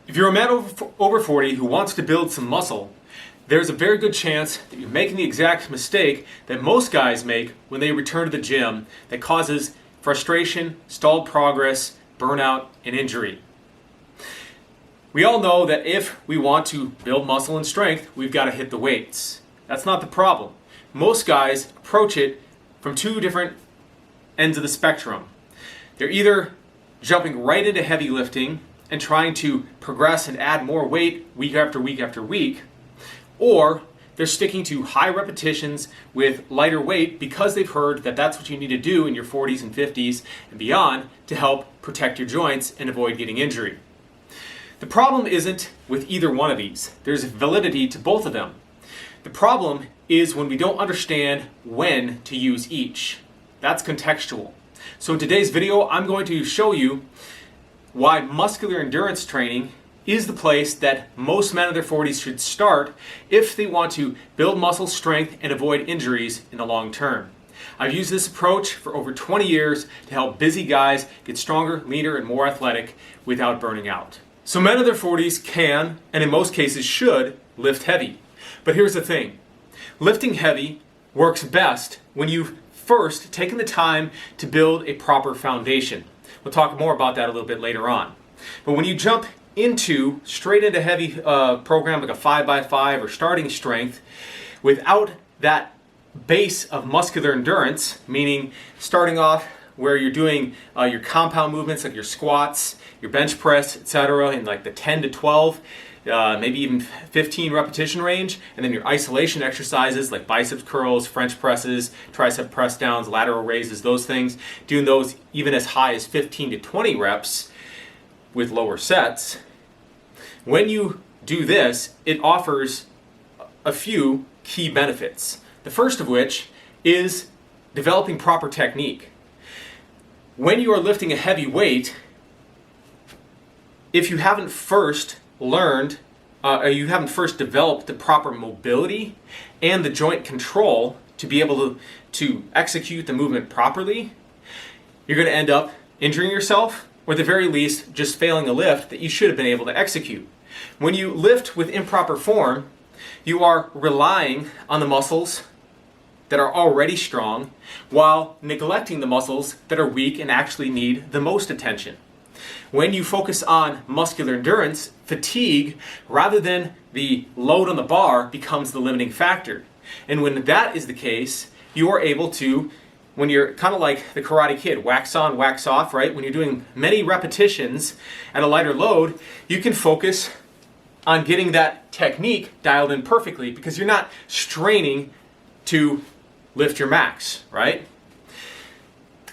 If you're a man over 40 who wants to build some muscle, there's a very good chance that you're making the exact mistake that most guys make when they return to the gym that causes frustration, stalled progress, burnout, and injury. We all know that if we want to build muscle and strength, we've got to hit the weights. That's not the problem. Most guys approach it from two different ends of the spectrum. They're either jumping right into heavy lifting and trying to progress and add more weight week after week after week, or they're sticking to high repetitions with lighter weight because they've heard that that's what you need to do in your 40s and 50s and beyond to help protect your joints and avoid getting injury. The problem isn't with either one of these. There's validity to both of them. The problem is when we don't understand when to use each. That's contextual. So in today's video, I'm going to show you why muscular endurance training is the place that most men in their 40s should start if they want to build muscle strength and avoid injuries in the long term. I've used this approach for over 20 years to help busy guys get stronger, leaner, and more athletic without burning out. So men in their 40s can, and in most cases should, lift heavy. But here's the thing. Lifting heavy works best when you've first taken the time to build a proper foundation. We'll talk more about that a little bit later on. But when you jump straight into heavy program like a 5x5 or starting strength without that base of muscular endurance, meaning starting off where you're doing your compound movements like your squats, your bench press, etc. in like the 10 to 12, maybe even 15 repetition range, and then your isolation exercises like biceps curls, French presses, tricep press downs, lateral raises, those things, doing those even as high as 15 to 20 reps with lower sets. When you do this, it offers a few key benefits. The first of which is developing proper technique. When you are lifting a heavy weight, if you haven't first learned, you haven't first developed the proper mobility and the joint control to be able to execute the movement properly, you're going to end up injuring yourself, or at the very least, just failing a lift that you should have been able to execute. When you lift with improper form, you are relying on the muscles that are already strong while neglecting the muscles that are weak and actually need the most attention. When you focus on muscular endurance, fatigue, rather than the load on the bar, becomes the limiting factor. And when that is the case, you are able to, when you're kind of like the Karate Kid, wax on, wax off, right? When you're doing many repetitions at a lighter load, you can focus on getting that technique dialed in perfectly because you're not straining to lift your max, right?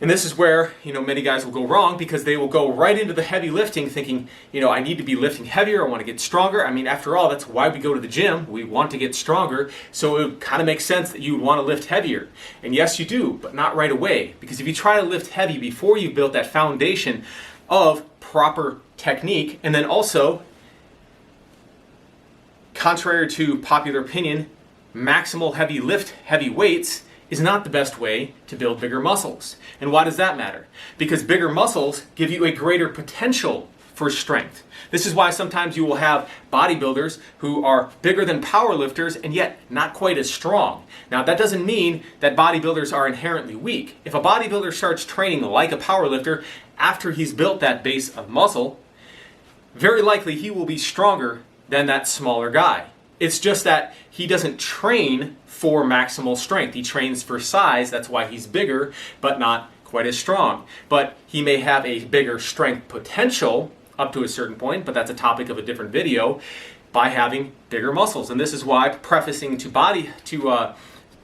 And this is where, many guys will go wrong because they will go right into the heavy lifting thinking, I need to be lifting heavier, I want to get stronger. I mean, after all, that's why we go to the gym. We want to get stronger. So it kind of makes sense that you would want to lift heavier. And yes, you do, but not right away. Because if you try to lift heavy before you've built that foundation of proper technique, and then also, contrary to popular opinion, maximal heavy weights is not the best way to build bigger muscles. And why does that matter? Because bigger muscles give you a greater potential for strength. This is why sometimes you will have bodybuilders who are bigger than powerlifters and yet not quite as strong. Now that doesn't mean that bodybuilders are inherently weak. If a bodybuilder starts training like a powerlifter after he's built that base of muscle, very likely he will be stronger than that smaller guy. It's just that he doesn't train for maximal strength. He trains for size, that's why he's bigger, but not quite as strong. But he may have a bigger strength potential up to a certain point, but that's a topic of a different video, by having bigger muscles. And this is why prefacing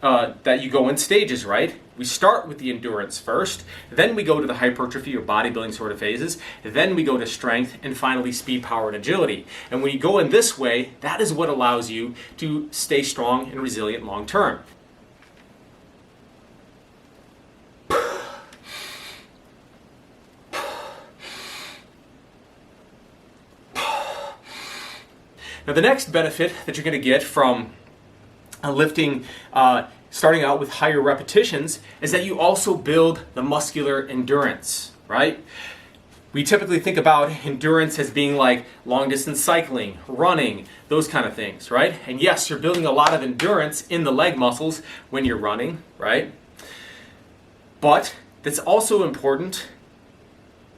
that you go in stages, right? We start with the endurance first, then we go to the hypertrophy or bodybuilding sort of phases, then we go to strength, and finally speed, power, and agility. And when you go in this way, that is what allows you to stay strong and resilient long term. Now the next benefit that you're going to get from lifting, starting out with higher repetitions, is that you also build the muscular endurance, right? We typically think about endurance as being like long distance cycling, running, those kind of things, right? And yes, you're building a lot of endurance in the leg muscles when you're running, right? But that's also important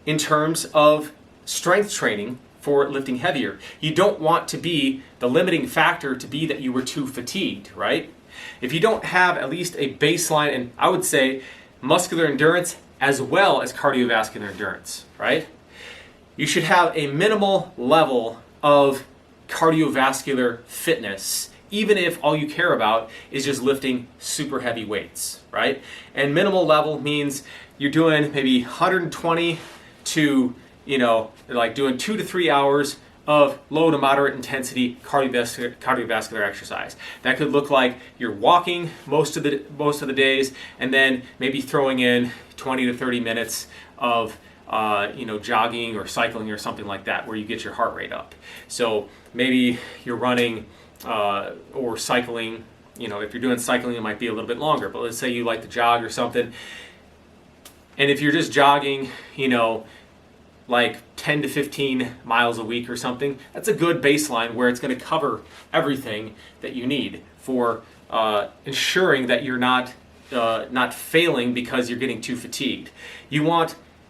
in terms of strength training for lifting heavier. You don't want to be the limiting factor to be that you were too fatigued, right? If you don't have at least a baseline, and I would say muscular endurance as well as cardiovascular endurance, right? You should have a minimal level of cardiovascular fitness, even if all you care about is just lifting super heavy weights, right? And minimal level means you're doing maybe 120 to, like doing 2 to 3 hours of low to moderate intensity cardiovascular exercise. That could look like you're walking most of the days, and then maybe throwing in 20 to 30 minutes of jogging or cycling or something like that, where you get your heart rate up. So maybe you're running or cycling. If you're doing cycling, it might be a little bit longer. But let's say you like to jog or something, and if you're just jogging, like 10 to 15 miles a week or something, that's a good baseline where it's going to cover everything that you need for ensuring that you're not failing because you're getting too fatigued.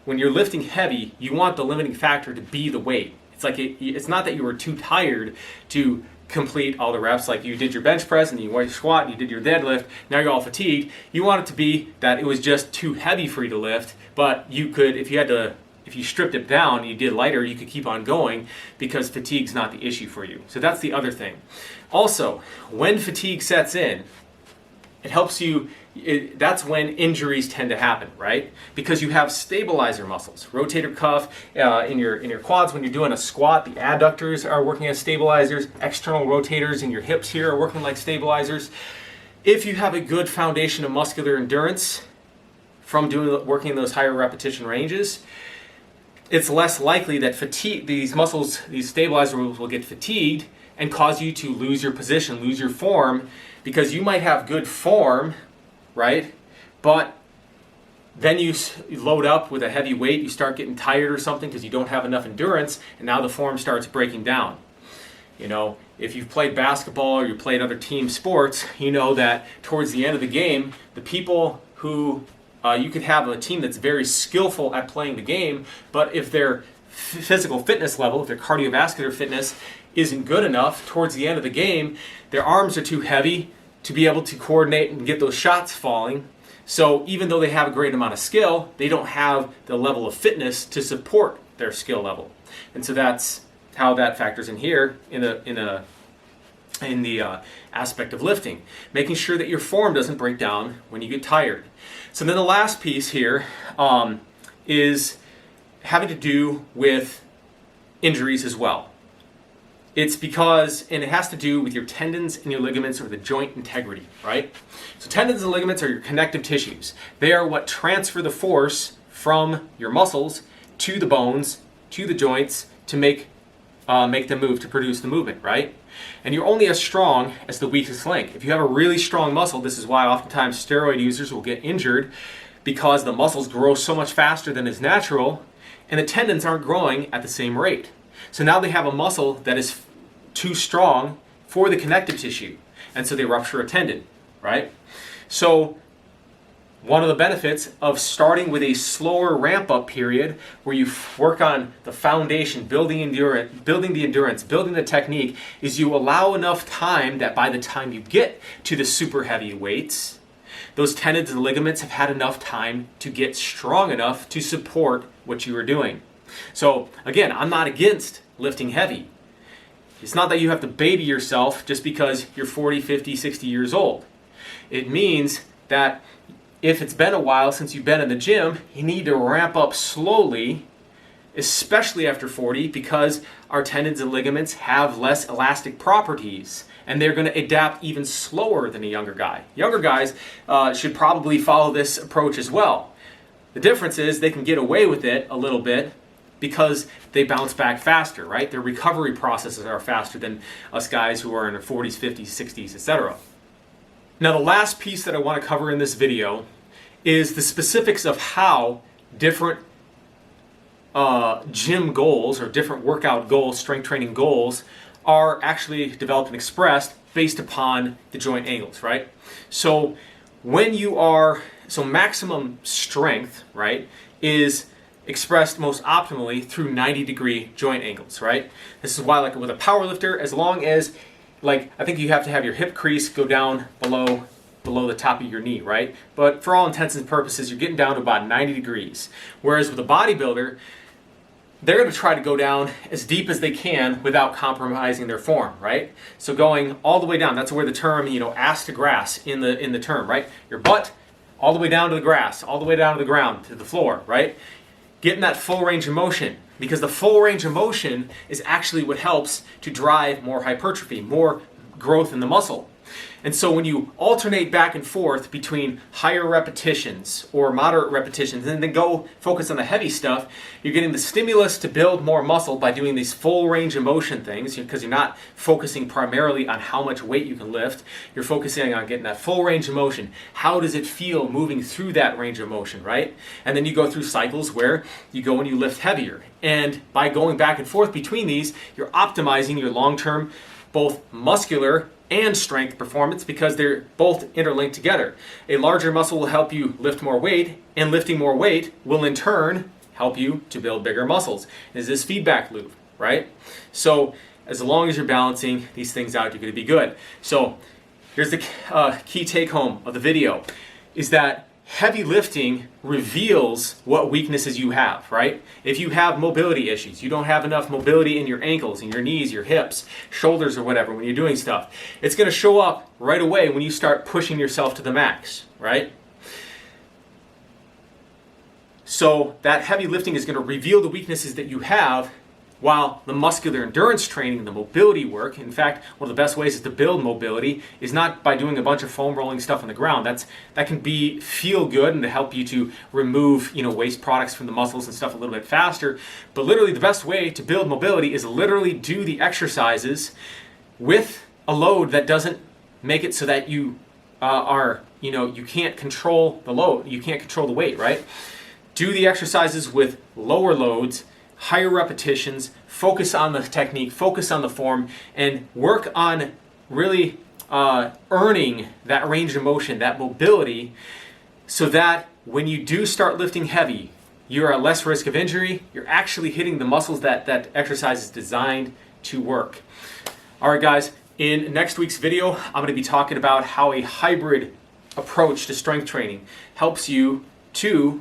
When you're lifting heavy, you want the limiting factor to be the weight. It's like it's not that you were too tired to complete all the reps, like you did your bench press and you squat and you did your deadlift, now you're all fatigued. You want it to be that it was just too heavy for you to lift, but you could, if you stripped it down and you did lighter, you could keep on going because fatigue's not the issue for you. So that's the other thing. Also, when fatigue sets in, it helps you, that's when injuries tend to happen, right? Because you have stabilizer muscles, rotator cuff in your quads. When you're doing a squat, the adductors are working as stabilizers, external rotators in your hips here are working like stabilizers. If you have a good foundation of muscular endurance from working in those higher repetition ranges, it's less likely that these stabilizers will get fatigued and cause you to lose your position, lose your form, because you might have good form, right? But then you load up with a heavy weight, you start getting tired or something because you don't have enough endurance, and now the form starts breaking down. If you've played basketball or you played other team sports, you know that towards the end of the game, the people who you could have a team that's very skillful at playing the game, but if their physical fitness level, if their cardiovascular fitness isn't good enough, towards the end of the game, their arms are too heavy to be able to coordinate and get those shots falling. So even though they have a great amount of skill, they don't have the level of fitness to support their skill level. And so that's how that factors in here in the aspect of lifting, making sure that your form doesn't break down when you get tired. So then the last piece here is having to do with injuries as well. It's because, and it has to do with your tendons and your ligaments or the joint integrity, right? So tendons and ligaments are your connective tissues. They are what transfer the force from your muscles to the bones, to the joints, to make them move, to produce the movement, right? And you're only as strong as the weakest link. If you have a really strong muscle, this is why oftentimes steroid users will get injured, because the muscles grow so much faster than is natural, and the tendons aren't growing at the same rate. So now they have a muscle that is too strong for the connective tissue, and so they rupture a tendon, right? So one of the benefits of starting with a slower ramp-up period where you work on the foundation, building the endurance, building the technique, is you allow enough time that by the time you get to the super heavy weights, those tendons and ligaments have had enough time to get strong enough to support what you are doing. So again, I'm not against lifting heavy. It's not that you have to baby yourself just because you're 40, 50, 60 years old. It means that if it's been a while since you've been in the gym, you need to ramp up slowly, especially after 40, because our tendons and ligaments have less elastic properties, and they're going to adapt even slower than a younger guy. Younger guys should probably follow this approach as well. The difference is they can get away with it a little bit because they bounce back faster, right? Their recovery processes are faster than us guys who are in their 40s, 50s, 60s, etc. Now, the last piece that I want to cover in this video is the specifics of how different gym goals or different workout goals, strength training goals, are actually developed and expressed based upon the joint angles, right? So maximum strength, right, is expressed most optimally through 90-degree joint angles, right? This is why, like with a power lifter, as long as, like, I think you have to have your hip crease go down below the top of your knee, right? But for all intents and purposes, you're getting down to about 90 degrees. Whereas with a bodybuilder, they're going to try to go down as deep as they can without compromising their form, right? So going all the way down, that's where the term, ass to grass in the term, right? Your butt all the way down to the grass, all the way down to the ground, to the floor, right? Getting that full range of motion, because the full range of motion is actually what helps to drive more hypertrophy, more growth in the muscle. And so when you alternate back and forth between higher repetitions or moderate repetitions and then go focus on the heavy stuff, you're getting the stimulus to build more muscle by doing these full range of motion things, because you're not focusing primarily on how much weight you can lift. You're focusing on getting that full range of motion. How does it feel moving through that range of motion, right? And then you go through cycles where you go and you lift heavier. And by going back and forth between these, you're optimizing your long-term both muscular and strength performance, because they're both interlinked together. A larger muscle will help you lift more weight, and lifting more weight will in turn help you to build bigger muscles. It's this feedback loop, right? So as long as you're balancing these things out, you're going to be good. So here's the key take home of the video, is that heavy lifting reveals what weaknesses you have, right? If you have mobility issues, you don't have enough mobility in your ankles, in your knees, your hips, shoulders, or whatever when you're doing stuff, it's going to show up right away when you start pushing yourself to the max, right? So that heavy lifting is going to reveal the weaknesses that you have, while the muscular endurance training, the mobility work, in fact, one of the best ways is to build mobility is not by doing a bunch of foam rolling stuff on the ground. That can feel good and to help you to remove, waste products from the muscles and stuff a little bit faster. But literally the best way to build mobility is literally do the exercises with a load that doesn't make it so that you you can't control the load, you can't control the weight, right? Do the exercises with lower loads, higher repetitions, focus on the technique, focus on the form, and work on really earning that range of motion, that mobility, so that when you do start lifting heavy, you're at less risk of injury. You're actually hitting the muscles that exercise is designed to work. All right, guys, in next week's video, I'm going to be talking about how a hybrid approach to strength training helps you to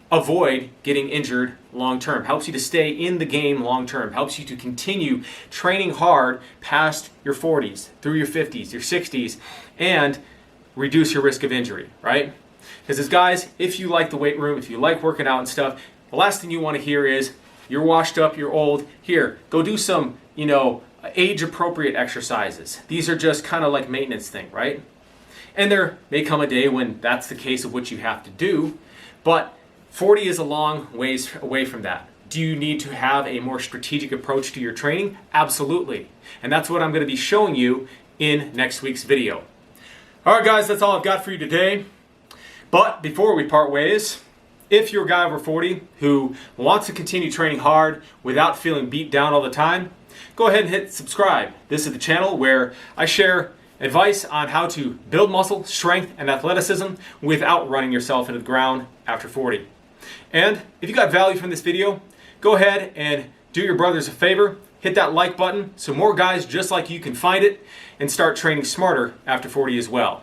avoid getting injured long term, helps you to stay in the game long term, helps you to continue training hard past your 40s, through your 50s, your 60s, and reduce your risk of injury, right? Because as guys, if you like the weight room, if you like working out and stuff, the last thing you want to hear is, you're washed up, you're old, here, go do some, age-appropriate exercises. These are just kind of like maintenance thing, right? And there may come a day when that's the case of what you have to do, but 40 is a long ways away from that. Do you need to have a more strategic approach to your training? Absolutely. And that's what I'm going to be showing you in next week's video. All right, guys, that's all I've got for you today. But before we part ways, if you're a guy over 40 who wants to continue training hard without feeling beat down all the time, go ahead and hit subscribe. This is the channel where I share advice on how to build muscle, strength, and athleticism without running yourself into the ground after 40. And if you got value from this video, go ahead and do your brothers a favor, hit that like button so more guys just like you can find it and start training smarter after 40 as well.